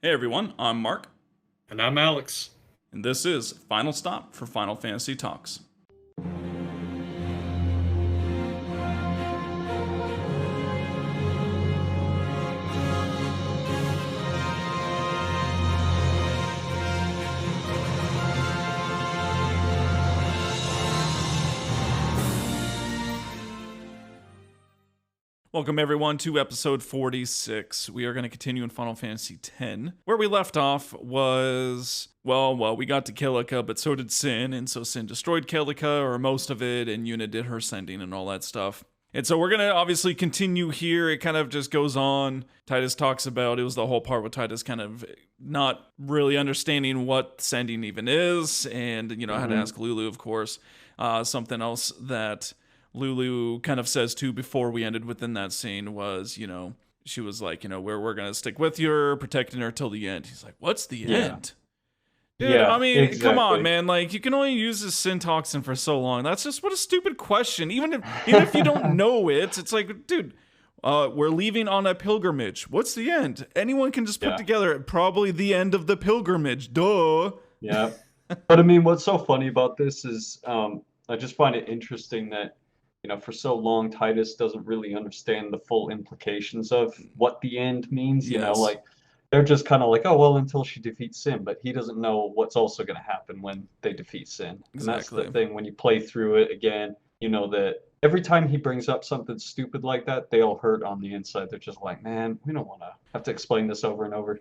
Hey everyone, I'm Mark, And I'm Alex. and this is Final Stop for Final Fantasy Talks. Welcome everyone to episode 46. We are going to continue in Final Fantasy X. Where we left off was, well, we got to Kilika, but so did Sin, and so Sin destroyed Kilika, or most of it, and Yuna did her sending and all that stuff. And so we're going to obviously continue here. It kind of just goes on. Titus talks about, it was the whole part with Titus kind of not really understanding what sending even is, and, I had to ask Lulu, of course. Something else that Lulu kind of says too before we ended within that scene was, she was like, we're going to stick with you, protecting her till the end. He's like, what's the end? Dude, Yeah, I mean, exactly. come on, man. Like, you can only use this sin toxin for so long. That's just what a stupid question. Even if you don't know it, it's like, dude, we're leaving on a pilgrimage. What's the end? Anyone can just put together probably the end of the pilgrimage. Duh. Yeah. But I mean, what's so funny about this is I just find it interesting that, for so long, Titus doesn't really understand the full implications of what the end means. Yes. Like they're just kind of like, oh, well, until she defeats Sin, but he doesn't know what's also going to happen when they defeat Sin. And that's Exactly. the thing when you play through it again, that every time he brings up something stupid like that, they all hurt on the inside. They're just like, man, we don't want to have to explain this over and over.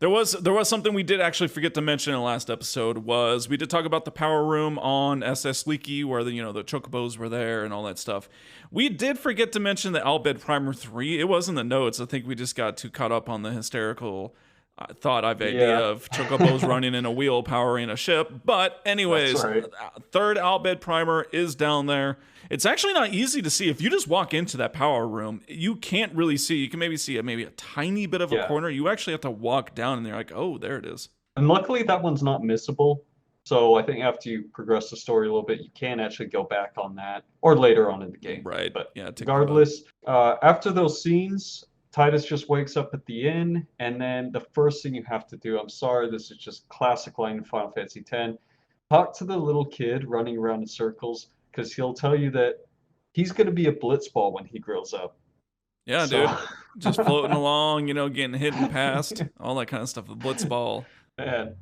There was something we did actually forget to mention in the last episode was we did talk about the power room on SS Leaky where the chocobos were there and all that stuff. We did forget to mention the Albed Primer 3. It was in the notes. I think we just got too caught up on the hysterical idea of chocobos running in a wheel powering a ship. But anyways, That's right. third Albed Primer is down there. It's actually not easy to see. If you just walk into that power room, you can't really see. You can maybe see maybe a tiny bit of a corner. You actually have to walk down and they're like, oh, there it is. And luckily that one's not missable. So I think after you progress the story a little bit, you can actually go back on that or later on in the game. Right. But yeah, regardless, after those scenes, Titus just wakes up at the inn, and then the first thing you have to do, I'm sorry, this is just classic line in Final Fantasy X, talk to the little kid running around in circles, because he'll tell you that he's going to be a Blitzball when he grows up. Yeah, dude. Just floating along, getting hit and passed, all that kind of stuff. The Blitzball. Man,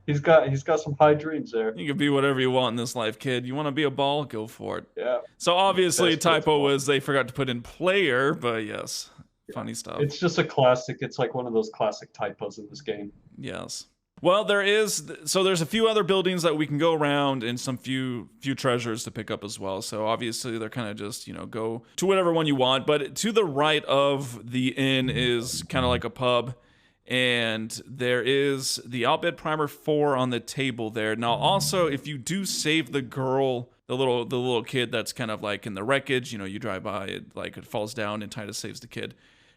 he's got some high dreams there. You can be whatever you want in this life, kid. You want to be a ball? Go for it. Yeah. So obviously, Best typo Blitzball. was they forgot to put in player, but yes, funny stuff. It's just a classic. It's like one of those classic typos in this game. Yes. Well, there's a few other buildings that we can go around and some few treasures to pick up as well. So obviously they're kind of just, go to whatever one you want. But to the right of the inn is kind of like a pub. And there is the Albed Primer 4 on the table there. Now also, if you do save the girl, the little kid that's kind of like in the wreckage, you drive by, it falls down and Titus saves the kid.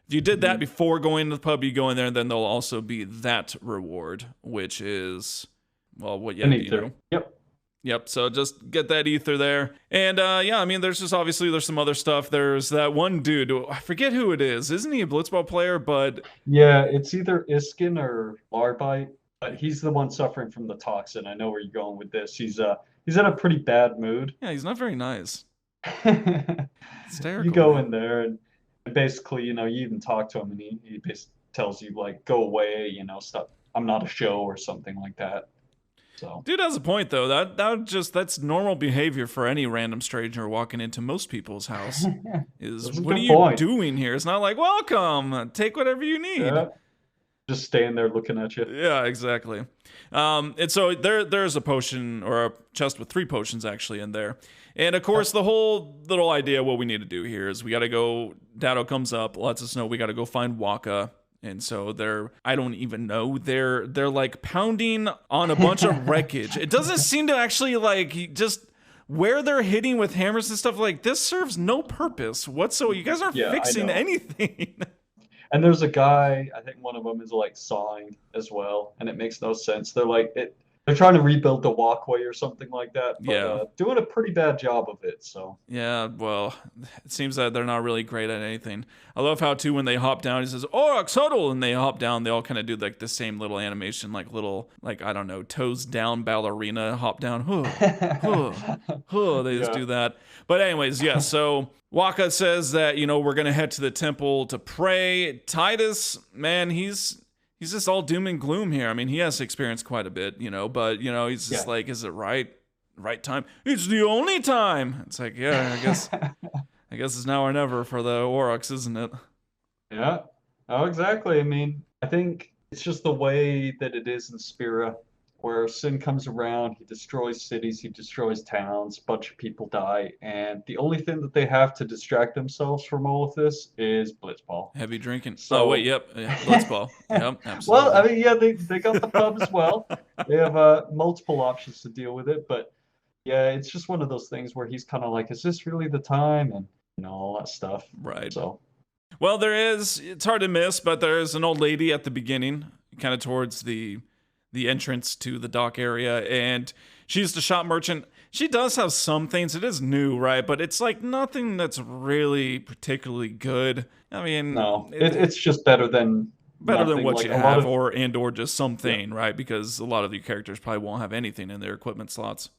If you did that before going to the pub, you go in there, and then there'll also be that reward, which is, well, what you Ether. Yep, so just get that ether there. And there's some other stuff. There's that one dude, I forget who it is. Isn't he a Blitzball player? But yeah, it's either Iskin or Larbite, but he's the one suffering from the toxin. I know where you're going with this. He's in a pretty bad mood. Yeah, he's not very nice. Hysterical. You go in there and basically, you even talk to him and he basically tells you like, go away, stop. I'm not a show or something like that. So dude has a point though. That's normal behavior for any random stranger walking into most people's house. What are you doing here? It's not like welcome. Take whatever you need. Yeah. Just staying there looking at you. Yeah, exactly. And so there's a potion or a chest with 3 potions actually in there. And of course, the whole little idea, what we need to do here is we got to go. Dado comes up, lets us know we got to go find Wakka. And so I don't even know, they're like pounding on a bunch of wreckage. It doesn't seem to actually like just where they're hitting with hammers and stuff like this serves no purpose whatsoever. You guys aren't fixing anything. And there's a guy, I think one of them is like sawing as well, and it makes no sense. They're like They're trying to rebuild the walkway or something like that, but Yeah. doing a pretty bad job of it. So Yeah, well, it seems that they're not really great at anything. I love how too when they hop down, he says "Aurochs huddle," and they hop down. They all kind of do like the same little animation, like little, like I don't know, toes down ballerina hop down. Huh, huh, huh. They just yeah, do that. But anyways, yeah. So Wakka says that we're gonna head to the temple to pray. Titus, man, he's just all doom and gloom here. I mean, he has experienced quite a bit, but he's just yeah. like, is it right time? It's the only time. It's like, yeah, I guess it's now or never for the Aurochs, isn't it? Yeah. Oh, exactly. I mean, I think it's just the way that it is in Spira, where Sin comes around, he destroys cities, he destroys towns, a bunch of people die, and the only thing that they have to distract themselves from all of this is Blitzball. Heavy drinking. Oh wait, So, yep, yeah, Blitzball. Yep, well, I absolutely. mean, yeah, they got the pub as well. They have multiple options to deal with it, but yeah, it's just one of those things where he's kind of like, is this really the time? And all that stuff. Right. So, Well, it's hard to miss, but there is an old lady at the beginning, kind of towards the entrance to the dock area, and she's the shop merchant. She does have some things. It is new, right? But it's like nothing that's really particularly good. I mean, no, it's just better than better than nothing. what Like you a lot have, of, or just yeah, something, right? Because a lot of the characters probably won't have anything in their equipment slots.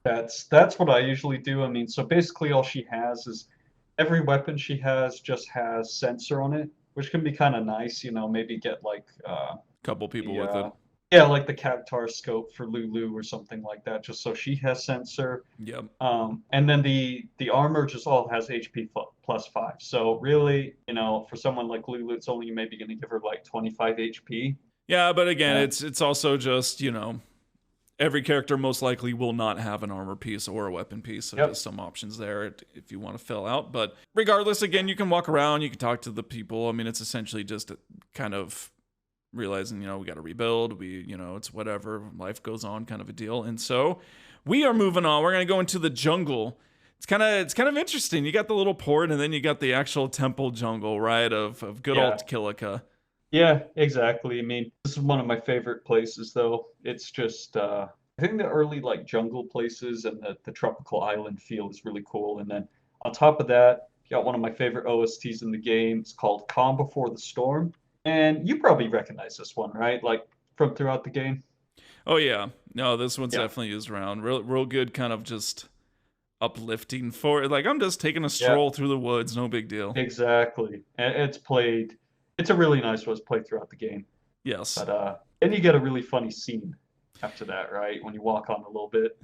that's what I usually do. I mean, so basically all she has is every weapon she has just has sensor on it, which can be kind of nice, maybe get like Couple people the with it. yeah, like the Cactar scope for Lulu or something like that, just so she has sensor. Yep. And then the armor just all has HP plus 5. So really, for someone like Lulu, it's only maybe going to give her like 25 HP. Yeah, but again, Uh, it's also just every character most likely will not have an armor piece or a weapon piece, so yep. just some options there if you want to fill out. But regardless, again, you can walk around, you can talk to the people. I mean, it's essentially just kind of realizing we got to rebuild. It's whatever, life goes on, kind of a deal. And so we are moving on. We're gonna go into the jungle. It's kind of interesting. You got the little port, and then you got the actual temple jungle, right? Of good Yeah. old Kilika. Yeah, exactly. I mean, this is one of my favorite places, though. It's just, I think the early like jungle places and the tropical island feel is really cool. And then on top of that, you got one of my favorite OSTs in the game. It's called Calm Before the Storm. And you probably recognize this one, right? Like from throughout the game. Oh yeah, no, this one's Yeah. definitely used around. Real good, kind of just uplifting for like I'm just taking a Yeah, stroll through the woods, no big deal. exactly. And it's a really nice one. It's played throughout the game. Yes. But then you get a really funny scene after that, right? When you walk on a little bit.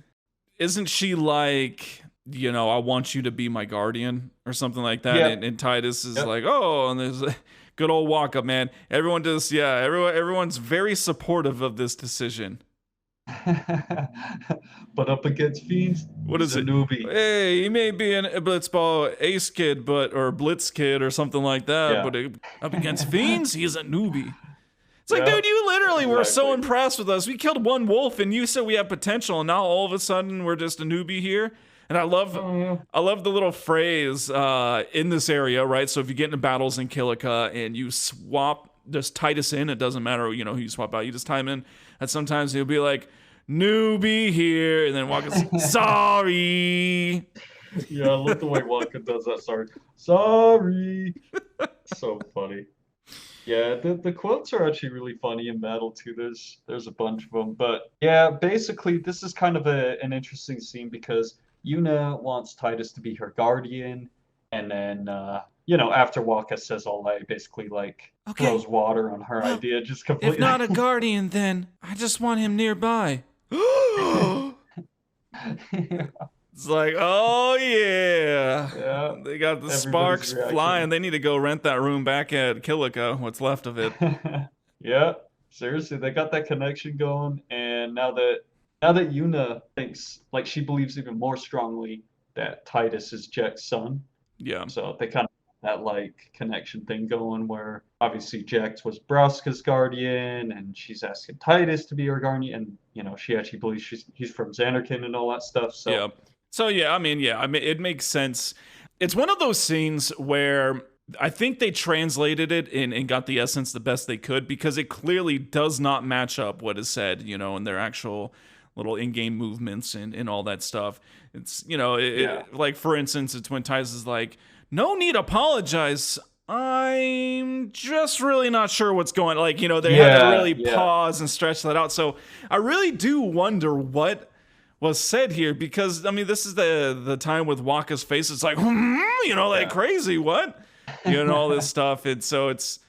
Isn't she like, I want you to be my guardian or something like that? Yep. And Titus is Yep. like, oh, and there's a good old Wakka, man. Everyone just, yeah, everyone's very supportive of this decision. But up against fiends, What he's is a it? newbie. Hey, he may be a Blitzball ace kid, or Blitz kid or something like that, Yeah. but up against fiends, he's a newbie. It's like, Yeah, dude, you literally were so exactly. impressed with us. We killed one wolf, and you said we have potential, and now all of a sudden we're just a newbie here. And I love, Oh, yeah. I love the little phrase in this area, right? So if you get into battles in Kilika and you swap just Titus in, it doesn't matter, who you swap out. You just time in, and sometimes he'll be like, "Newbie here," and then Walker's sorry. Yeah, I love the way Wakka does that. Sorry. Sorry. So funny. Yeah, the quotes are actually really funny in battle too. There's a bunch of them, but yeah, basically this is kind of an interesting scene because Yuna wants Titus to be her guardian, and then after Wakka says all that, he basically like Okay, throws water on her well, idea just if completely. not a guardian, then I just want him nearby. It's like, oh yeah. Yeah, They got the everybody's sparks flying. reaction. They need to go rent that room back at Kilika, what's left of it. Yeah, seriously, they got that connection going, and now that Yuna thinks like she believes even more strongly that Titus is Jack's son, Yeah. so they kind of have that like connection thing going where obviously Jax was Braska's guardian, and she's asking Titus to be her guardian, and she actually believes he's from Xanarkin and all that stuff. So Yeah. So yeah, I mean, it makes sense. It's one of those scenes where I think they translated it and got the essence the best they could because it clearly does not match up what is said, in their actual little in-game movements and all that stuff. It's, Yeah. like for instance, it's when Titus is like, no need apologize. I'm just really not sure what's going on. Like, they had to Yeah, really yeah. pause and stretch that out. So I really do wonder what was said here because, I mean, this is the time with Wakka's face. It's like, like Yeah. crazy. What? All this stuff. And so it's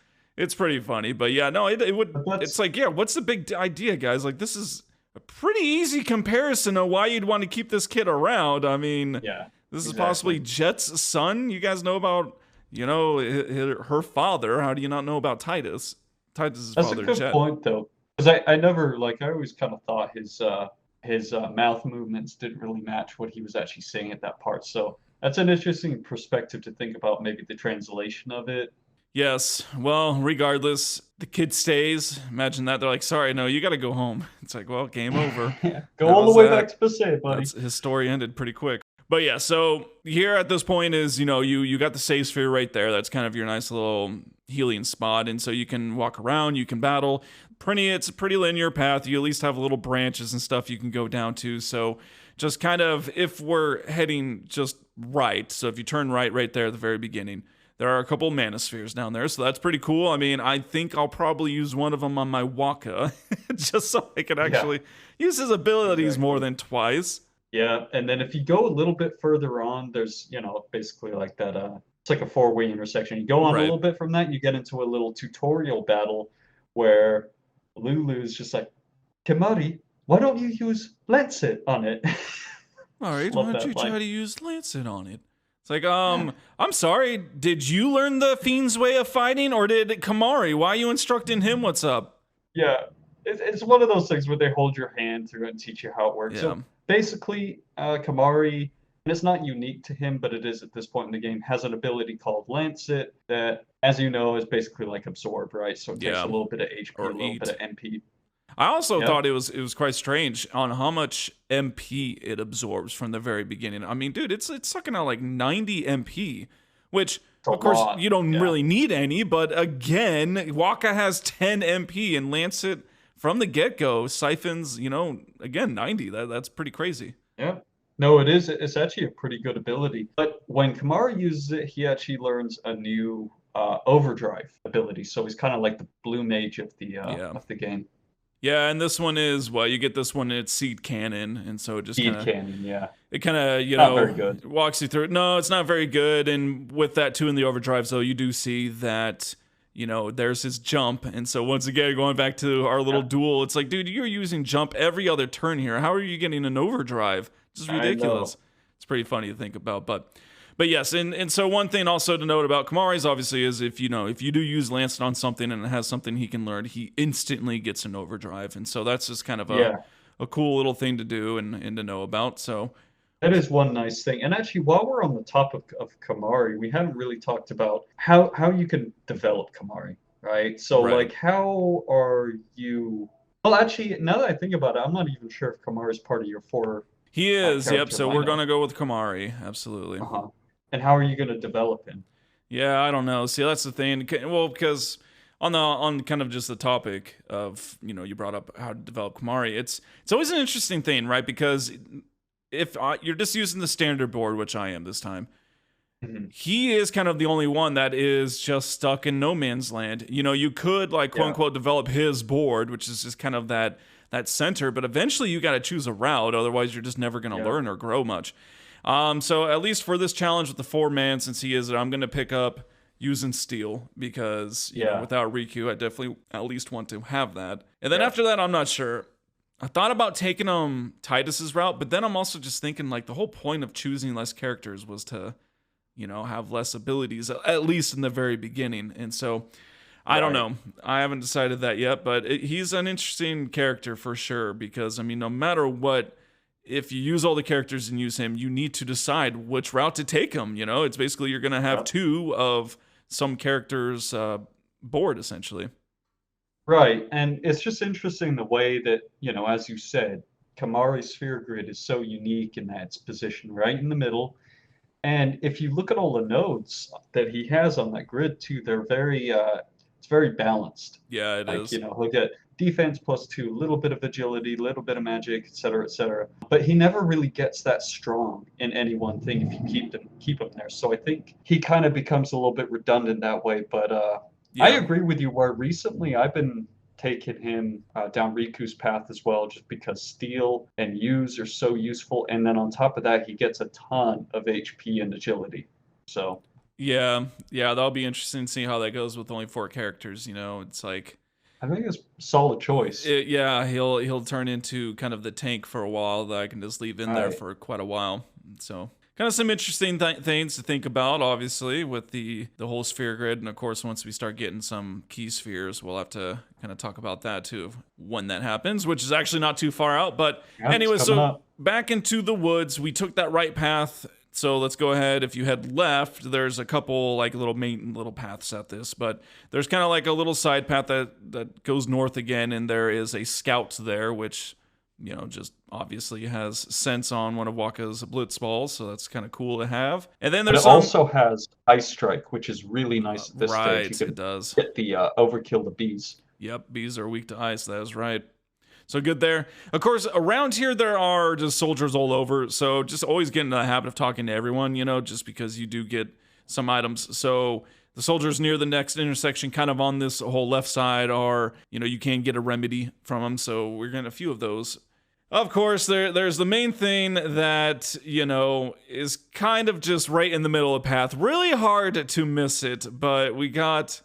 pretty funny. But yeah, no, it would, But it's let's like, yeah, what's the big idea, guys? Like, this is a pretty easy comparison of why you'd want to keep this kid around. I mean, yeah, this is possibly exactly. Jet's son. You guys know about, her father. How do you not know about Titus? Titus's That's a father, good Jet. point though. Because I never like I always kind of thought his mouth movements didn't really match what he was actually saying at that part. So that's an interesting perspective to think about maybe the translation of it. Yes. Well, regardless, the kid stays. Imagine that. They're like, sorry, no, you got to go home. It's like, well, game over. Yeah. Go That all the was way back that. to Passaic, buddy. That's his story ended pretty quick. But yeah, so here at this point is, you got the save sphere right there. That's kind of your nice little healing spot. And so you can walk around, you can battle. It's a pretty linear path. You at least have little branches and stuff you can go down to. So just kind of if we're heading just right, so if you turn right there at the very beginning, there are a couple mana spheres down there, so that's pretty cool. I mean, I think I'll probably use one of them on my Wakka, just so I can Yeah, actually use his abilities more exactly. than twice. Yeah, and then if you go a little bit further on, there's, basically like that it's like a four-way intersection. You go on a Right. little bit from that, you get into a little tutorial battle where Lulu's just like, Kimahri, why don't you use Lancet on it? All Just right, why love don't you that line. try to use Lancet on it? It's like, I'm sorry, did you learn the Fiend's way of fighting, or did Kimahri? Why are you instructing him what's up? Yeah, it's one of those things where they hold your hand through and teach you how it works. Yeah. So basically, Kamari, and it's not unique to him, but it is at this point in the game, has an ability called Lancet that, as you know, is basically like Absorb, right? So it takes a Yeah. little bit of HP, a Or little bit eat. of MP. I also Yeah, thought it was quite strange on how much MP it absorbs from the very beginning. I mean, dude, it's sucking out like 90 MP, which it's a of course lot. you don't Yeah. really need any, but again, Wakka has 10 MP and Lancet from the get-go siphons, again 90. That's pretty crazy. Yeah. No, it is. It's actually a pretty good ability. But when Kamari uses it, he actually learns a new overdrive ability. So he's kind of like the blue mage Yeah. of the game. Yeah, and this one is well, you get this one it's seed cannon, and so it just kind Speed of cannon, yeah. it kind of Not very good. walks you through it. No, it's not very good, and with that too in the overdrive, so you do see that there's his jump, and so once again going back to our little Yeah, duel, it's like, dude, you're using jump every other turn here. How are you getting an overdrive? Just I ridiculous. know. It's pretty funny to think about, but yes, and so one thing also to note about Kamari's obviously is if you do use Lancet on something and it has something he can learn, he instantly gets an overdrive, and so that's just kind of a Yeah, a cool little thing to do and to know about. So that is one nice thing. And actually, while we're on the topic of Kamari, we haven't really talked about how you can develop Kamari, right? So, right. like, how are you? Well, actually, now that I think about it, I'm not even sure if Kamari is part of your four He is, yep. character So we're lineup. gonna go with Kimahri, absolutely. Uh-huh. And how are you going to develop him? Yeah, I don't know. See, that's the thing. Well, because on kind of just the topic of you brought up how to develop Kimahri. It's always an interesting thing, right? Because if you're just using the standard board, which I am this time, Mhm. he is kind of the only one that is just stuck in no man's land. You could like quote Yeah, unquote develop his board, which is just kind of that center, but eventually you got to choose a route. Otherwise, you're just never going to yeah, learn or grow much. So at least for this challenge with the 4 man, since he is it, I'm gonna pick up using steel because yeah, without Riku, I definitely at least want to have that. And then yeah. after that, I'm not sure. I thought about taking Titus's route, but then I'm also just thinking like the whole point of choosing less characters was to have less abilities at least in the very beginning. And so I don't Right. know. I haven't decided that yet, but he's an interesting character for sure because I mean, no matter what, if you use all the characters and use him, you need to decide which route to take him. It's basically you're gonna have Yep. two of some characters board essentially. Right. And it's just interesting the way that, as you said, Kamari's sphere grid is so unique in that it's positioned right in the middle. And if you look at all the nodes that he has on that grid too, they're very it's very balanced. Yeah, it Like, is. he'll get defense +2, a little bit of agility, a little bit of magic, etc., etc. But he never really gets that strong in any one thing if you keep him there. So I think he kind of becomes a little bit redundant that way. But I Yeah. agree with you where recently I've been taking him down Riku's path as well, just because steal and use are so useful. And then on top of that, he gets a ton of HP and agility. So Yeah, yeah, that'll be interesting to see how that goes with only 4 characters. It's like, I think it's a solid choice. yeah, he'll turn into kind of the tank for a while that I can just leave in there Right. for quite a while. So kind of some interesting things to think about, obviously, with the whole sphere grid, and of course, once we start getting some key spheres, we'll have to kind of talk about that too when that happens, which is actually not too far out. But Yeah, anyway, it's coming so up. back into the woods, we took that right path. So let's go ahead. If you head left, there's a couple like little paths at this, but there's kind of like a little side path that goes north again, and there is a scout there, which just obviously has sense on one of Wakka's Blitzballs, so that's kind of cool to have. And then But there's it also has Ice Strike, which is really nice at this stage. You right, it can does. get the overkill the bees. Yep, bees are weak to ice. That is right. So good there. Of course, around here there are just soldiers all over. So just always get in the habit of talking to everyone, just because you do get some items. So the soldiers near the next intersection, kind of on this whole left side, are, you can get a remedy from them. So we're getting a few of those. Of course, there's the main thing that, is kind of just right in the middle of the path. Really hard to miss it, but we got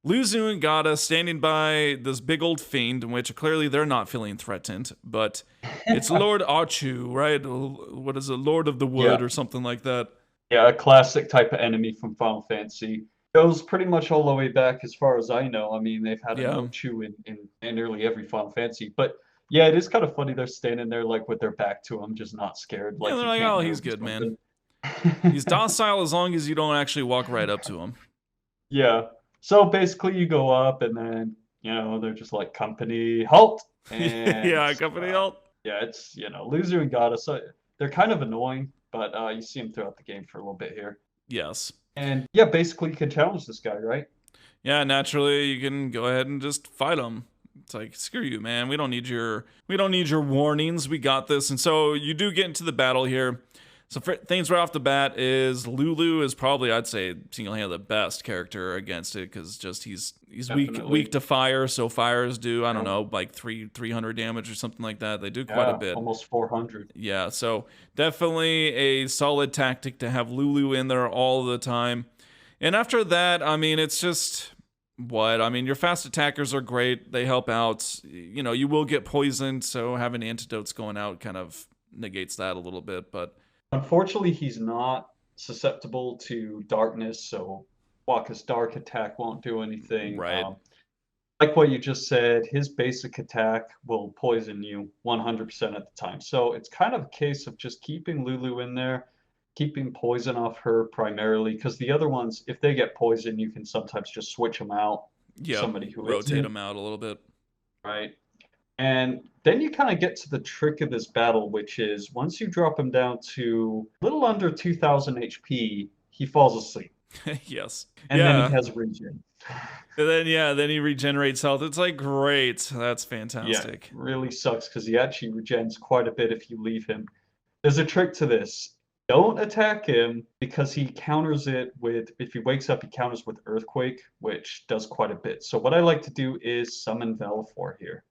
Luzu and Gata standing by this big old fiend, in which clearly they're not feeling threatened, but it's Lord Achu, right? What is it, Lord of the Wood Yeah, or something like that? yeah, a classic type of enemy from Final Fantasy. Goes pretty much all the way back as far as I know. I mean, they've had an Yeah. Ochu in nearly every Final Fantasy. But yeah, it is kind of funny they're standing there like with their back to him, just not scared, Yeah, like they're he like, can't oh, move he's or good, man. something. He's docile as long as you don't actually walk right up to him. Yeah. So basically, you go up, and then they're just like company halt, and Yeah, company help. yeah, it's loser and Gata. So they're kind of annoying, but you see them throughout the game for a little bit here. Yes. And yeah, basically you can challenge this guy, right? Yeah, naturally you can go ahead and just fight him. It's like, screw you, man. We don't need your warnings. We got this. And so you do get into the battle here. So things right off the bat is Lulu is probably, I'd say, single-handedly the best character against it, because just he's Definitely. weak to fire. So fires do, I don't Yeah. know, like 300 damage or something like that. They do quite a Yeah, bit. almost 400. Yeah, so definitely a solid tactic to have Lulu in there all the time. And after that, I mean, it's just what? I mean, your fast attackers are great. They help out. You will get poisoned, so having antidotes going out kind of negates that a little bit. But Unfortunately, he's not susceptible to darkness, so Wakka's dark attack won't do anything. right, Like what you just said, his basic attack will poison you 100% at the time. So it's kind of a case of just keeping Lulu in there, keeping poison off her primarily, because the other ones, if they get poison, you can sometimes just switch them out. yep, Somebody who rotate isn't, them out a little bit. right? And then you kind of get to the trick of this battle, which is once you drop him down to a little under 2000 HP, he falls asleep. Yes, And then he yeah. has regen. And then he regenerates health. It's like, great, that's Yeah, fantastic. really sucks because he actually regens quite a bit if you leave him. There's a trick to this. Don't attack him because he counters it with, if he wakes up, he counters with Earthquake, which does quite a bit. So what I like to do is summon Valefor here.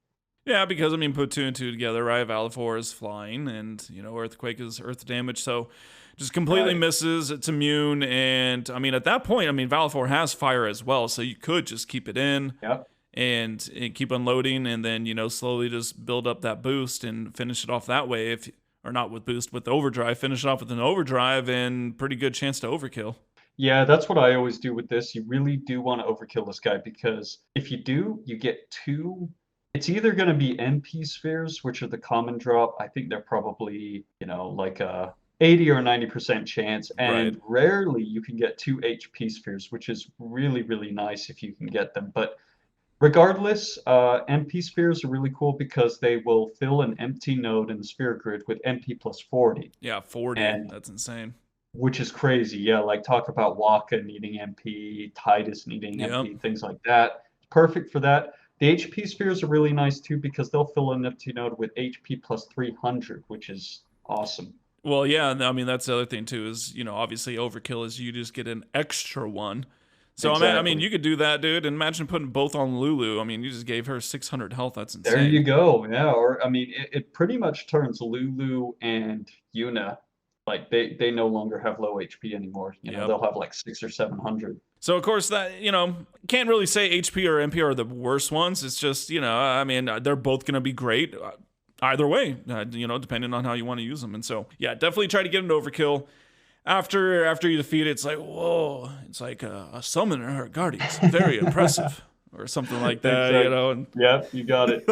Yeah, because I mean, put two and two together, right? Valifor is flying, and Earthquake is earth damage, so just completely Right. misses. It's immune, and I mean, at that point, I mean, Valifor has fire as well, so you could just keep it in Yep. and keep unloading, and then slowly just build up that boost and finish it off that way. If or not with boost, with overdrive, finish it off with an overdrive, and pretty good chance to overkill. Yeah, that's what I always do with this. You really do want to overkill this guy because if you do, you get two. It's either going to be MP spheres, which are the common drop. I think they're probably, like a 80 or 90% chance. Right. And rarely you can get two HP spheres, which is really, really nice if you can get them. But regardless, MP spheres are really cool because they will fill an empty node in the sphere grid with MP plus 40. Yeah, 40. And That's insane. which is crazy. Yeah, like talk about Wakka needing MP, Titus needing Yep. MP, things like that. Perfect for that. The HP spheres are really nice too because they'll fill an empty node with HP plus 300, which is awesome. Well, yeah, I mean that's the other thing too is obviously overkill is you just get an extra one. So I mean Exactly. you could do that, dude. And imagine putting both on Lulu. I mean you just gave her 600 health. That's There insane. you go. Yeah, or I mean, it pretty much turns Lulu and Yuna like they no longer have low HP anymore. Yep. They'll have like 600 or 700. So of course that can't really say HP or MP are the worst ones. It's just I mean they're both gonna be great either way. Depending on how you want to use them. And so yeah, definitely try to get an overkill. After you defeat it, it's like whoa, it's like a summoner or guardians, very impressive, or something like that. Exactly. And Yep, you got it.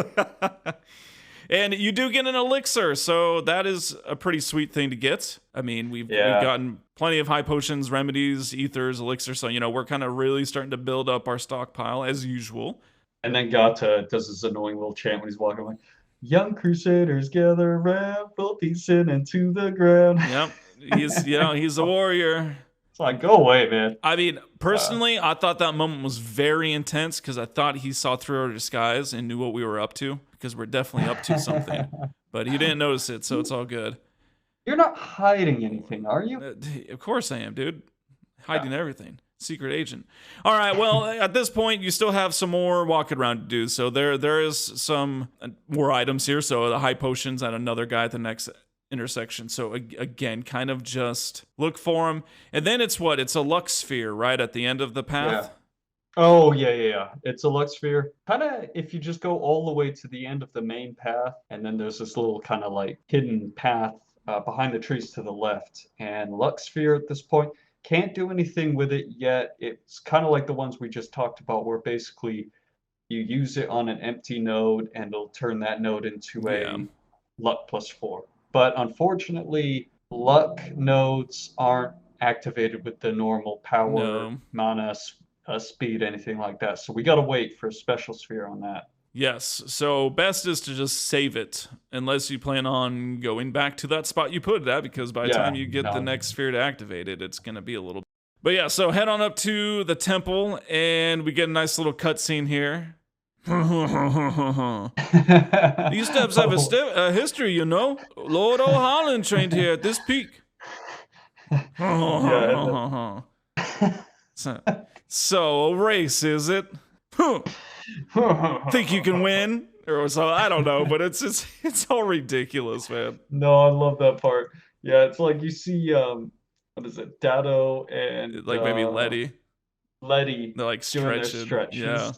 and you do get an elixir, so that is a pretty sweet thing to get. I mean, we've Yeah. gotten plenty of high potions, remedies, ethers, elixirs, so we're kind of really starting to build up our stockpile as usual. And then Gata does this annoying little chant when he's walking like, "Young Crusaders gather around, full descent into the ground." Yep, he's a warrior. It's like, go away, man. I mean, personally, I thought that moment was very intense because I thought he saw through our disguise and knew what we were up to because we're definitely up to something. But he didn't notice it, so it's all good. You're not hiding anything, are you? Of course I am, dude. Yeah. Hiding everything. Secret agent. All right, well, at this point, you still have some more walking around to do. So there is some more items here. So the high potions and another guy at the next intersection. So again, kind of just look for him. And then it's what? It's a Lux sphere, right? At the end of the path? Oh, yeah. It's a Lux sphere. Kind of, if you just go all the way to the end of the main path, and then there's this little kind of like hidden path behind the trees to the left. And Lux sphere at this point can't do anything with it yet. It's kind of like the ones we just talked about, where basically you use it on an empty node and it'll turn that node into Yeah. a luck +4. But unfortunately, luck nodes aren't activated with the normal power, No. mana, speed, anything like that. So we gotta wait for a special sphere on that. Yes. So best is to just save it unless you plan on going back to that spot you put it at, because by the Yeah, time you get the no. next sphere to activate it, it's going to be a little. But yeah, so head on up to the temple and we get a nice little cutscene here. These steps have a history, Lord O'Holland trained here at this peak. Yeah, So a race, is it? Think you can win? Or so I don't know, but it's all ridiculous, man. No, I love that part. Yeah, it's like you see what is it, Dado and Like maybe Letty. Letty They're like doing their stretching. stretches. Yeah.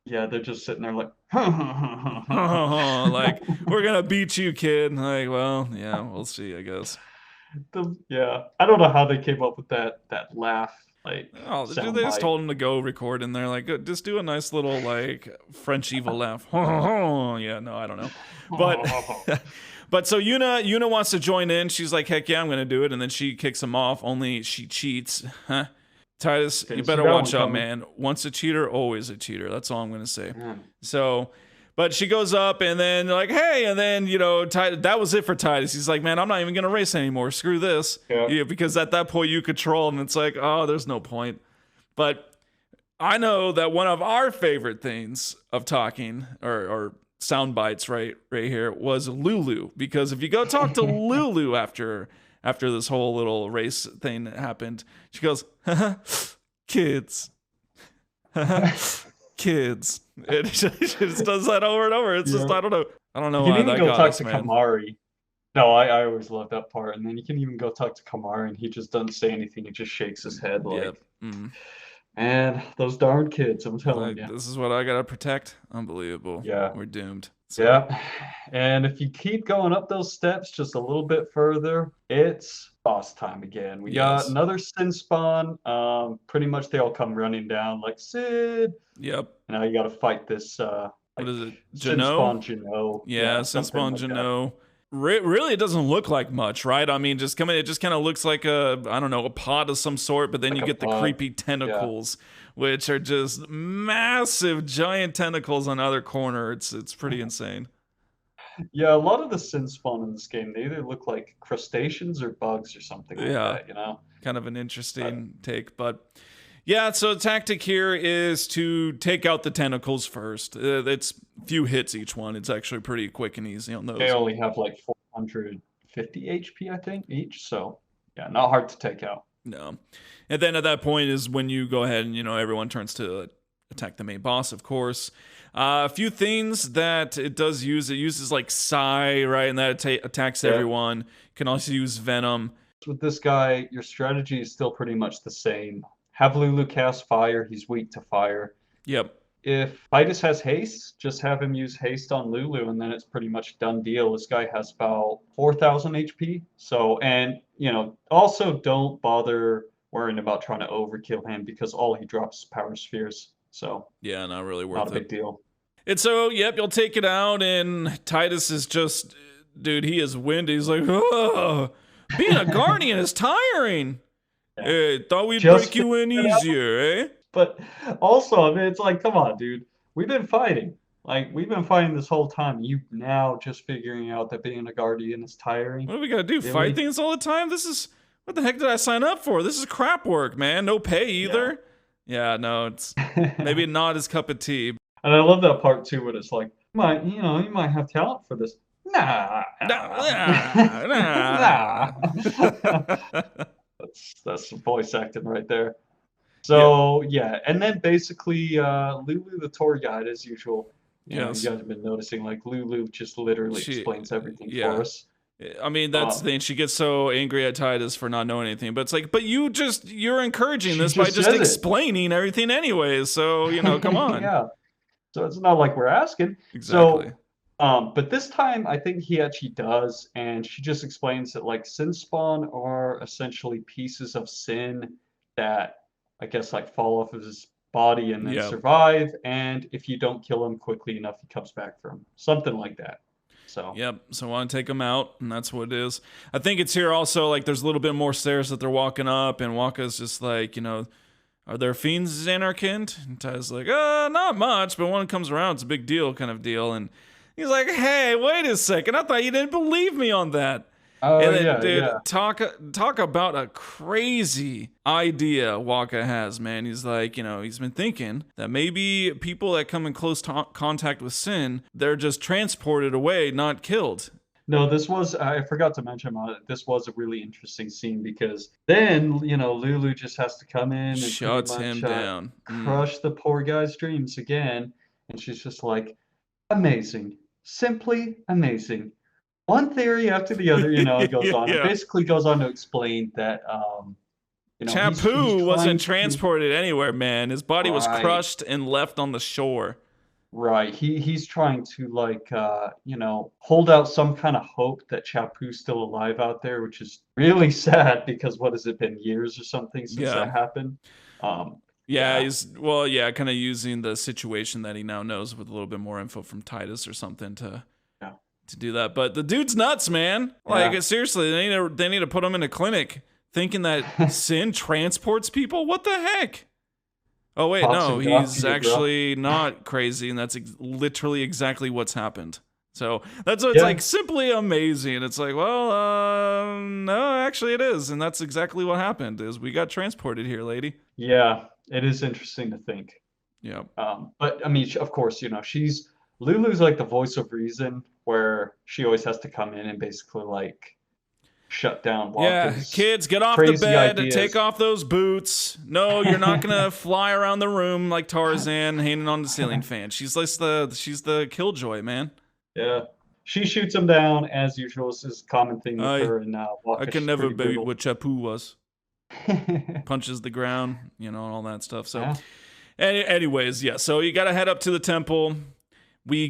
Yeah, they're just sitting there like Like, we're gonna beat you, kid. Like, well, yeah, we'll see, I guess. Yeah. I don't know how they came up with that laugh, like Oh, sound they just bite. told him to go record in there. Like, just do a nice little like French evil laugh. Yeah, no, I don't know, but but so Yuna wants to join in. She's like, heck yeah, I'm gonna do it, and then she kicks him off. Only she cheats, huh? Titus, you Didn't see better that watch one out, coming. man. Once a cheater, always a cheater. That's all I'm gonna say. Man. So, but she goes up and then like, hey, and then that was it for Titus. He's like, man, I'm not even gonna race anymore. Screw this. Yeah. Because at that point you control, and it's like, oh, there's no point. But I know that one of our favorite things of talking or sound bites right here was Lulu, because if you go talk to Lulu after this whole little race thing that happened, she goes, kids. Kids. It just does that over and over. It's just, Yeah. I don't know You why can even that go got talk us, to man. Kimahri. No, I always love that part. And then you can even go talk to Kimahri and he just doesn't say anything. He just shakes his head like, Yep. Mm. man, those darn kids, I'm telling Like, you. this is what I gotta protect. Unbelievable. Yeah. We're doomed. So, Yeah. And if you keep going up those steps just a little bit further, it's boss time again. We Yes. got another Sin spawn. Pretty much they all come running down like Sid. Yep. Now you gotta fight this What is it? Sin Jano? spawn Jano. Yeah, something Sunspawn like that. Jano. Really, it doesn't look like much, right? I mean, it just kind of looks like a pod of some sort, but then Like you a get the pod, creepy tentacles, which are just massive, giant tentacles on the other corner. It's pretty insane. Yeah, a lot of the sin spawn in this game, they either look like crustaceans or bugs or something like Yeah, that, you know? kind of an But interesting take, but yeah. So the tactic here is to take out the tentacles first. It's few hits each one. It's actually pretty quick and easy on they those. only have like 450 HP, I think, each. So, yeah, not hard to take out. No, and then at that point is when you go ahead and everyone turns to attack the main boss, of course. A few things that it does use. It uses like Psy, right, and that attacks Yeah. everyone. Can also use Venom. With this guy, your strategy is still pretty much the same. Have Lulu cast fire, he's weak to fire. Yep. If Titus has haste, just have him use haste on Lulu, and then it's pretty much done deal. This guy has about 4,000 HP. So, and, also don't bother worrying about trying to overkill him because all he drops is power spheres. So, Yeah, not really not worth a it. big deal. And so, yep, you'll take it out, and Titus is just, dude, he is windy. He's like, oh, being a guardian is tiring. Yeah. Hey, thought we'd Just break you in figured it out. easier, eh? But also, I mean, it's like, come on, dude. We've been fighting. Like, we've been fighting this whole time. You now just figuring out that being a guardian is tiring. What do we gotta do? Really? Fight things all the time? What the heck did I sign up for? This is crap work, man. No pay either. Yeah, no, it's maybe not his cup of tea. And I love that part too, when it's like, you might have talent for this. Nah. Nah. That's some voice acting right there. So yeah, and then basically Lulu the tour guide as usual. You Yes. guys have been noticing like Lulu just literally explains everything for us. I mean, that's the thing. She gets so angry at Titus for not knowing anything, but it's like, but you're encouraging this by just explaining everything anyways. So, come on. Yeah. So it's not like we're asking. Exactly. So, but this time I think he actually does, and she just explains that like sin spawn are essentially pieces of sin that I guess like fall off of his body and then survive, and if you don't kill him quickly enough, he comes back from something like that. So yep. So I want to take them out, and that's what it is. I think it's here also like there's a little bit more stairs that they're walking up, and Wakka's just like, are there fiends in our kind? And Ty's like, not much, but when it comes around, it's a big deal, kind of deal. And he's like, hey, wait a second, I thought you didn't believe me on that. Oh, and then, yeah, dude, yeah. talk about a crazy idea Wakka has, man. He's like, he's been thinking that maybe people that come in close contact with sin, they're just transported away, not killed. No, I forgot to mention about it. This was a really interesting scene because then, Lulu just has to come in and shuts him down, crush the poor guy's dreams again. And she's just like, amazing, simply amazing. One theory after the other, it goes on. It basically goes on to explain that, Chappu wasn't transported anywhere, man. His body was crushed and left on the shore. Right. He's trying to like hold out some kind of hope that Chappu's still alive out there, which is really sad because what has it been, years or something since that happened? He's kind of using the situation that he now knows with a little bit more info from Titus or something to do that. But the dude's nuts, man. Like seriously, they need to put him in a clinic thinking that sin transports people. What the heck? Oh wait, no, he's actually not crazy, and that's literally exactly what's happened. So it's like simply amazing. It's like, well, no, actually it is, and that's exactly what happened. Is we got transported here, lady. Yeah, it is interesting to think. Yeah. But I mean, of course, Lulu's like the voice of reason, where she always has to come in and basically like shut down Wakka's kids, get off the bed and take off those boots. No, you're not gonna fly around the room like Tarzan hanging on the ceiling fan. She's the killjoy, man. Yeah, she shoots him down as usual. This is a common thing with her and Wakka. I can never be what Chappu was. Punches the ground, and all that stuff. So, anyways, so you gotta head up to the temple. We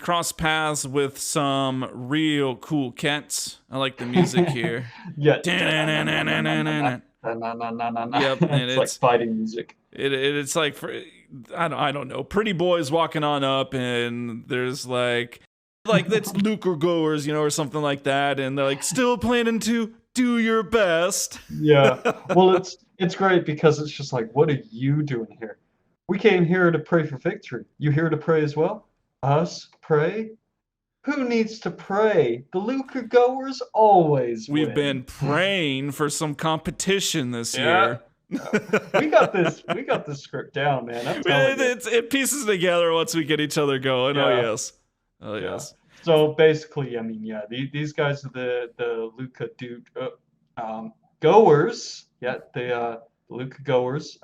cross paths with some real cool cats. I like the music here. Yep, and it's like fighting music. It's like I don't know, pretty boys walking on up, and there's like that's Luca Goers, or something like that, and they're like still planning to do your best. Yeah, well, it's great because it's just like, what are you doing here? We came here to pray for victory. You here to pray as well? Us pray? Who needs to pray? The Luca Goers always We've win. been praying for some competition this Yeah. year. Yeah. We got this. We got this script down, man. I'm telling you. It pieces together once we get each other going. Oh Yeah. yes. Oh Yeah. yes. So basically, I mean, yeah, these guys are the Luca dude goers. Yeah, the Luca goers.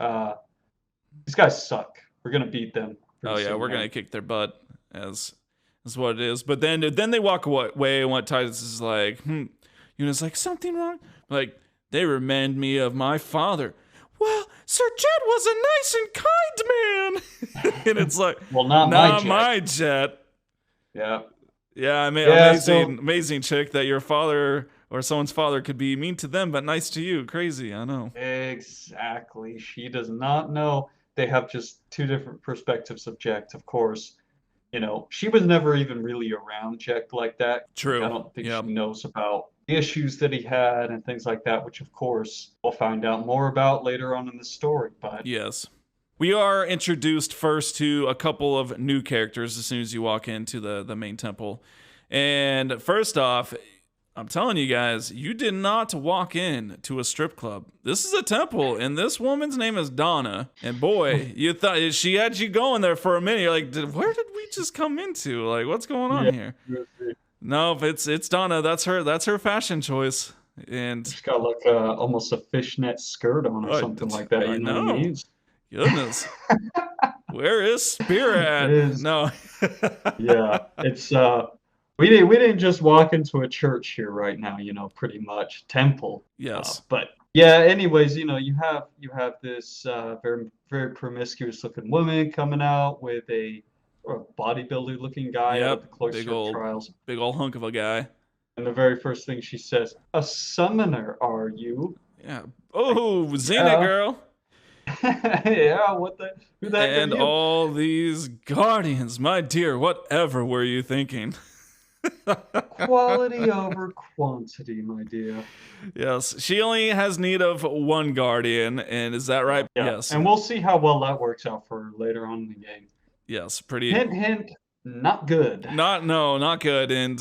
These guys suck. We're gonna beat them Oh pretty yeah, soon, we're man. gonna kick their butt as what it is. But then they walk away, and what Titus is like, Yuna's like, something wrong? Like, they remind me of my father. Well, Sir Jet was a nice and kind man. And it's like, Well, not my Jet. Yeah. Yeah, I mean, Yeah, amazing chick that your father or someone's father could be mean to them but nice to you. Crazy, I know. Exactly. She does not know. They have just two different perspectives of Jack, of course. You know, she was never even really around Jack like that. True. I don't think Yep. she knows about the issues that he had and things like that, which of course we'll find out more about later on in the story. But Yes. We are introduced first to a couple of new characters as soon as you walk into the main temple. And first off, I'm telling you guys, you did not walk in to a strip club. This is a temple, and this woman's name is Donna. And boy, you thought she had you going there for a minute. You're like, where did we just come into? Like, what's going on here? No, it's Donna. That's her fashion choice. And she's got like almost a fishnet skirt on or something like that. You know what I mean? Goodness. Where is Spear at? No. Yeah, it's we didn't just walk into a church here right now, you know, pretty much temple. Yes. But yeah, anyways, you know, you have this very very promiscuous looking woman coming out with a bodybuilder looking guy out of the Cloister trials. Big old hunk of a guy. And the very first thing she says, "A summoner, are you?" Yeah. Oh, Xena girl. Yeah, who the heck And are you? all these guardians, my dear, whatever were you thinking? Quality over quantity, my dear. Yes, she only has need of one guardian, and is that right? Yeah. Yes. And we'll see how well that works out for her later on in the game. Yes, pretty. Hint, hint, not good. Not good. And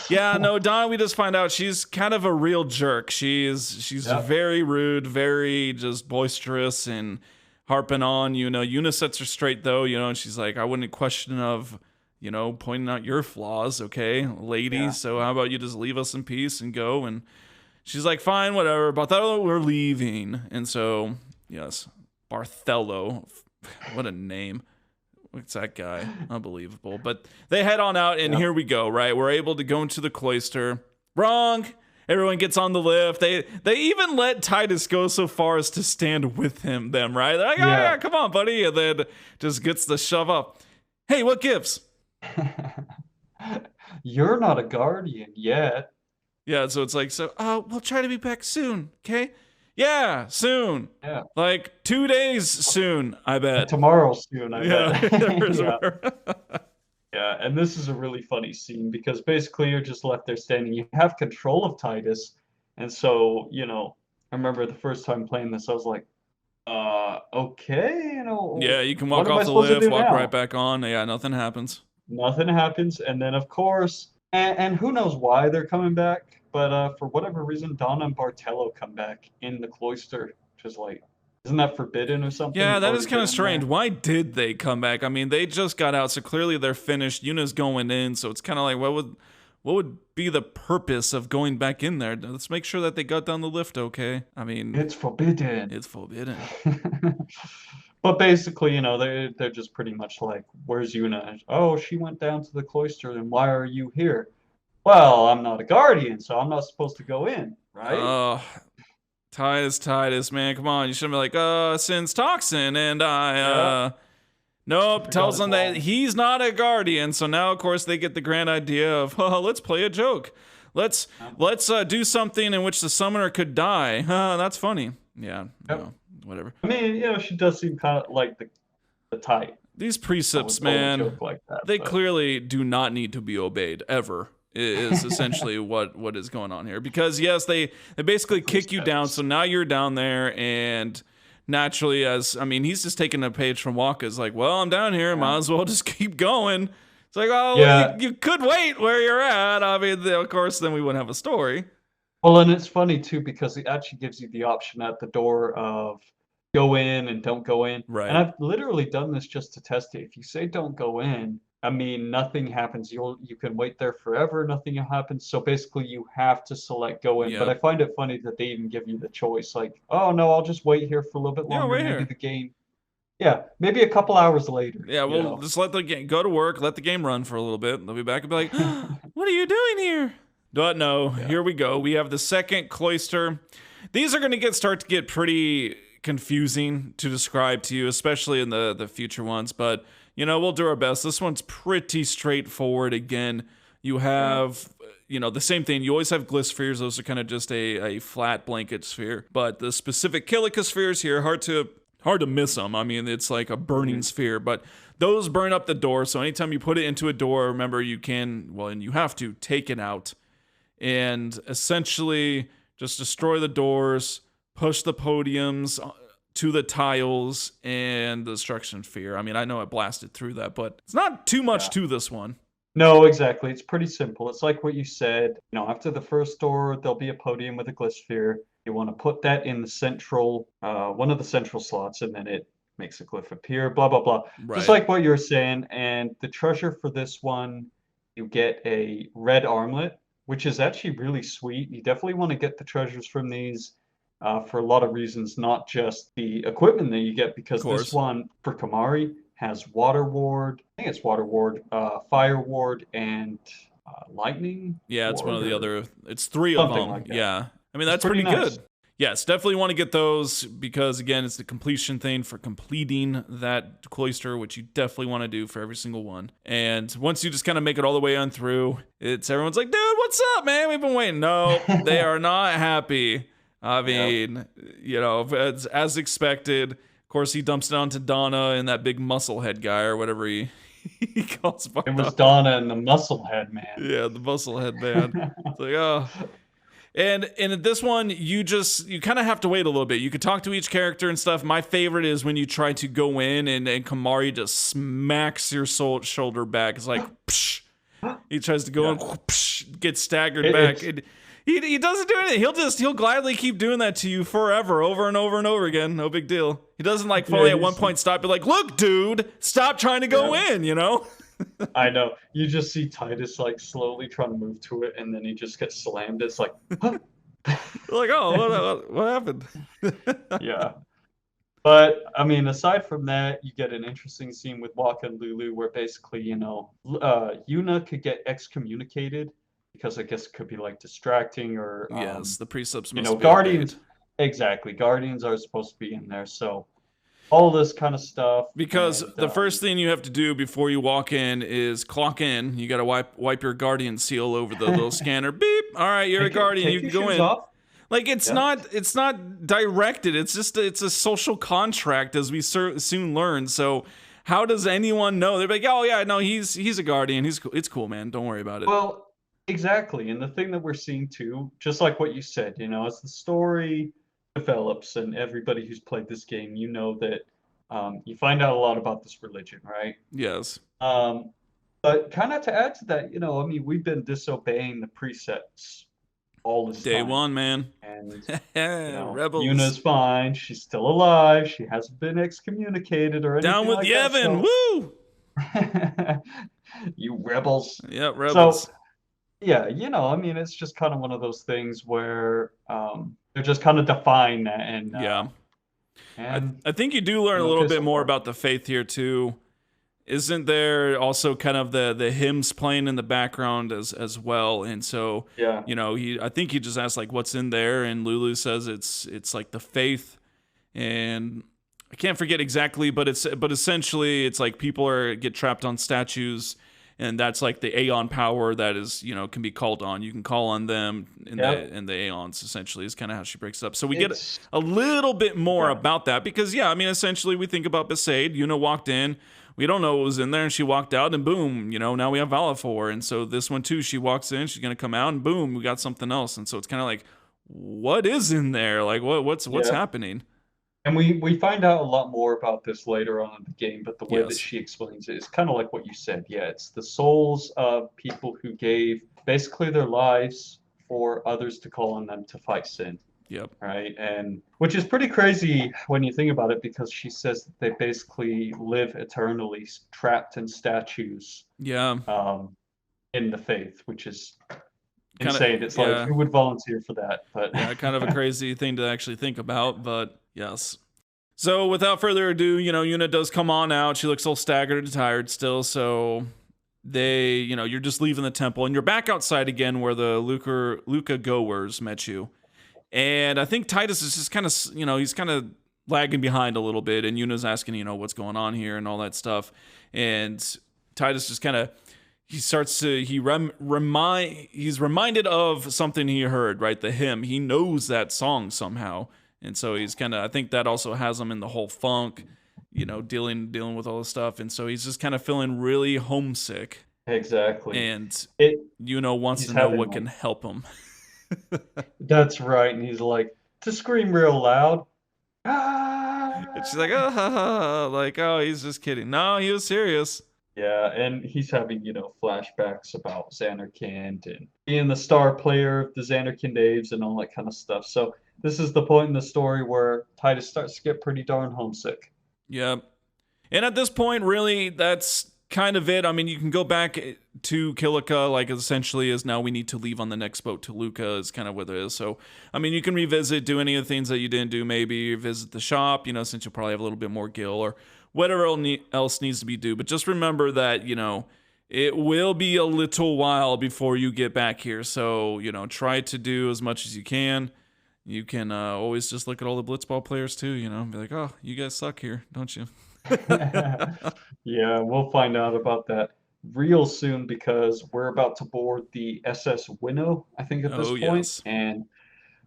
yeah, no, Donna, we just find out she's kind of a real jerk. She's very rude, very just boisterous and harping on, you know. Yuna sets her straight though, you know, and she's like, I wouldn't question of, you know, pointing out your flaws, okay, lady. Yeah. So how about you just leave us in peace and go? And she's like, fine, whatever. Bartholo, we're leaving. And so, yes, Bartholo, what a name. What's that guy? Unbelievable. But they head on out, and here we go, right? We're able to go into the Cloister. Wrong. Everyone gets on the lift. They even let Titus go so far as to stand with them, right? They're like, oh, yeah, come on, buddy. And then just gets the shove up. Hey, what gives? You're not a guardian yet. Yeah, so it's like, we'll try to be back soon, okay? Yeah, soon. Yeah. Like 2 days soon, I bet. Tomorrow soon, I bet. Yeah. Yeah, and this is a really funny scene because basically you're just left there standing. You have control of Titus. And so, you know, I remember the first time playing this, I was like, okay, you know. Yeah, you can walk off the lift, walk right back on. Yeah, nothing happens. Nothing happens. And then, of course, and who knows why they're coming back. But for whatever reason, Donna and Bartello come back in the Cloister, which is like, isn't that forbidden or something? Yeah, that is kind of strange. Why did they come back? I mean, they just got out, so clearly they're finished. Yuna's going in, so it's kind of like, what would be the purpose of going back in there? Let's make sure that they got down the lift, okay? I mean, it's forbidden. It's forbidden. But basically, you know, they're just pretty much like, where's Yuna? Oh, she went down to the Cloister, then why are you here? Well, I'm not a guardian, so I'm not supposed to go in, right? Oh, Titus, man, come on. You shouldn't be like, Sin's toxin, and nope, tells them that he's not a guardian. So now, of course, they get the grand idea of, let's play a joke. Let's do something in which the summoner could die. That's funny. Yeah, no, whatever. I mean, you know, she does seem kind of like the type. These precepts, man, they clearly do not need to be obeyed, ever. Is essentially what is going on here, because yes, they basically kick you down, so now you're down there, and naturally, he's just taking a page from Wakka. It's like, well, I'm down here, might as well just keep going. It's like, oh, Yeah. well, you could wait where you're at. I mean, of course, then we wouldn't have a story. Well, and it's funny too because it actually gives you the option at the door of go in and don't go in. And Right. I've literally done this just to test it. If you say don't go in, I mean nothing happens. You can wait there forever, nothing happens. So basically you have to select go in. But I Yep. find it funny that they even give you the choice. Like, oh no, I'll just wait here for a little bit Yeah, longer. right Maybe here. the game. Yeah, maybe a couple hours later, Yeah, you we'll know. just let the game go to work, let the game run for a little bit. They'll be back and be like, what are you doing here? But no, Yeah. here we go. We have the second cloister. These are going to start to get pretty confusing to describe to you, especially in the future ones. But, we'll do our best. This one's pretty straightforward. Again, you have, the same thing. You always have glispheres. Those are kind of just a flat blanket sphere. But the specific Kilika spheres here, hard to miss them. I mean, it's like a burning sphere, but those burn up the door. So anytime you put it into a door, remember you can, and you have to take it out and essentially just destroy the doors, push the podiums to the tiles and the destruction sphere. I mean, I know I blasted through that, but it's not too much to this one. No, exactly. It's pretty simple. It's like what you said. After the first door, there'll be a podium with a glysphere. You want to put that in the central, one of the central slots, and then it makes a glyph appear, blah, blah, blah. Right. Just like what you were saying. And the treasure for this one, you get a red armlet, which is actually really sweet. You definitely want to get the treasures from these for a lot of reasons, not just the equipment that you get, because this one for Kimahri has water ward. I think it's water ward, fire ward, and lightning. Yeah, it's one of the other. It's three of something them. like that. Yeah, I mean that's pretty pretty nice. good. Yes, definitely want to get those because again, it's the completion thing for completing that cloister, which you definitely want to do for every single one. And once you just kind of make it all the way on through, everyone's like, "Dude, what's up, man? We've been waiting." No, they are not happy. I mean, as expected. Of course, he dumps it onto Donna and that big musclehead guy or whatever he calls him. It was Donna and the Musclehead Man. Yeah, the musclehead man. It's like, oh. And in this one, you kind of have to wait a little bit. You could talk to each character and stuff. My favorite is when you try to go in and Kimahri just smacks your shoulder back. It's like, psh. He tries to go in, psh, gets staggered back. He doesn't do anything. He'll gladly keep doing that to you forever, over and over and over again. No big deal. He doesn't fully at one point stop. Be like, look, dude, stop trying to go in. I know. You just see Titus slowly trying to move to it, and then he just gets slammed. It's like, huh? Like, oh, what happened? Yeah. But I mean, aside from that, you get an interesting scene with Wakka and Lulu, where basically, Yuna could get excommunicated because I guess it could be distracting or yes, the precepts must be Guardians. obeyed. Exactly, Guardians are supposed to be in there, so all this kind of stuff. Because the first thing you have to do before you walk in is clock in. You got to wipe your Guardian seal over the little scanner. Beep. All right, you're a Guardian. You can go in. Off. It's not directed. It's just it's a social contract, as we soon learn. So how does anyone know? They're like, oh yeah, no, he's a Guardian. It's cool, man. Don't worry about it. Well, exactly, and the thing that we're seeing too, just like what you said, as the story develops and everybody who's played this game, that you find out a lot about this religion, right? Yes. But kind of to add to that, I mean, we've been disobeying the precepts all this Day time. one, man. And Rebels. Yuna's fine. She's still alive. She hasn't been excommunicated or anything. Down with Yevon. Woo! You rebels. Yeah, rebels. So, yeah, I mean, it's just kind of one of those things where they're just kind of defying that. And yeah. And I think you do learn a little bit more about the faith here too. Isn't there also kind of the hymns playing in the background as well? And so yeah, I think he just asked what's in there, and Lulu says it's like the faith, and I can't forget exactly, but essentially it's like people get trapped on statues, and that's like the Aeon power that is can be called on. You can call on them in the Aeons. Essentially, is kind of how she breaks it up. So we get a little bit more about that because I mean essentially we think about Besaid. Yuna walked in. We don't know what was in there, and she walked out, and boom, now we have Valafor. And so this one too, she walks in, she's gonna come out, and boom, we got something else. And so it's kind of like, what is in there? Like what's happening? And we find out a lot more about this later on in the game, but the way that Yes. she explains it is kind of like what you said. Yeah, it's the souls of people who gave basically their lives for others to call on them to fight sin, Yep. right? And which is pretty crazy when you think about it, because she says that they basically live eternally trapped in statues Yeah. in the faith, which is Kind of. insane. It's like, Yeah. who would volunteer for that? But Yeah. Kind of a crazy thing to actually think about, but yes. So without further ado, Yuna does come on out. She looks all staggered and tired still. So you're just leaving the temple and you're back outside again where the Luca Goers met you. And I think Titus is just kind of, he's kind of lagging behind a little bit. And Yuna's asking, what's going on here and all that stuff. And Titus just kind of, he's reminded of something he heard, right? The hymn. He knows that song somehow. And so he's kind of, I think that also has him in the whole funk, dealing with all this stuff. And so he's just kind of feeling really homesick. exactly. And It wants he's to know having what can help him. That's right. And he's like, to scream real loud. Ah! And she's like, oh, ha, ha, ha. Like, oh, he's just kidding. No, he was serious. Yeah, and he's having, flashbacks about Xanarkand and being the star player of the Xanarkand Aves and all that kind of stuff. So this is the point in the story where Titus starts to get pretty darn homesick. Yeah. And at this point, really, that's kind of it. I mean, you can go back to Kilika, like essentially as now we need to leave on the next boat to Luca is kind of what it is. So, I mean, you can revisit, do any of the things that you didn't do, maybe visit the shop, since you'll probably have a little bit more gil or whatever else needs to be due. But just remember that, it will be a little while before you get back here. So, try to do as much as you can. You can always just look at all the Blitzball players too, be like, oh, you guys suck here, don't you? Yeah, we'll find out about that real soon because we're about to board the SS Winnow, I think, at this Oh, point. yes. And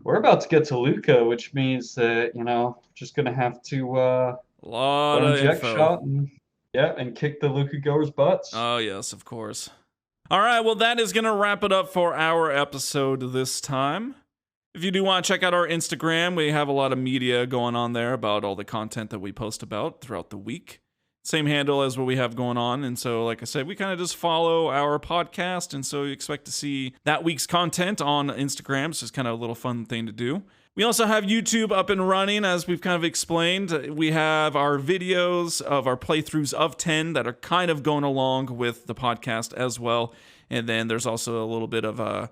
we're about to get to Luca, which means that, just gonna have to A lot learn of Jack info. Shot and kick the Luca Goers' butts. Oh, yes, of course. All right, well, that is going to wrap it up for our episode this time. If you do want to check out our Instagram, we have a lot of media going on there about all the content that we post about throughout the week. Same handle as what we have going on. And so, like I said, we kind of just follow our podcast. And so you expect to see that week's content on Instagram. It's just kind of a little fun thing to do. We also have YouTube up and running, as we've kind of explained. We have our videos of our playthroughs of 10 that are kind of going along with the podcast as well. And then there's also a little bit of a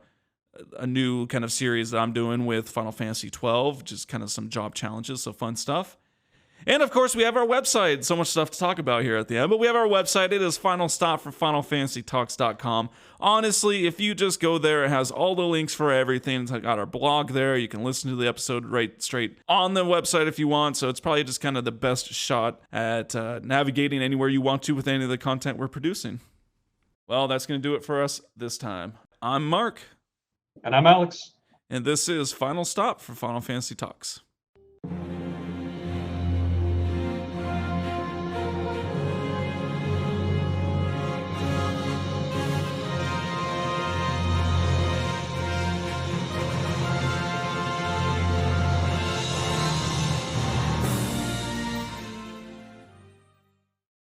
new kind of series that I'm doing with Final Fantasy 12, just kind of some job challenges, so fun stuff. And of course, we have our website. So much stuff to talk about here at the end, but we have our website. It is Final Stop for FinalFantasyTalks.com. Honestly, if you just go there, it has all the links for everything. It's got our blog there. You can listen to the episode right straight on the website if you want. So it's probably just kind of the best shot at navigating anywhere you want to with any of the content we're producing. Well, that's going to do it for us this time. I'm Mark. And I'm Alex. And this is Final Stop for Final Fantasy Talks.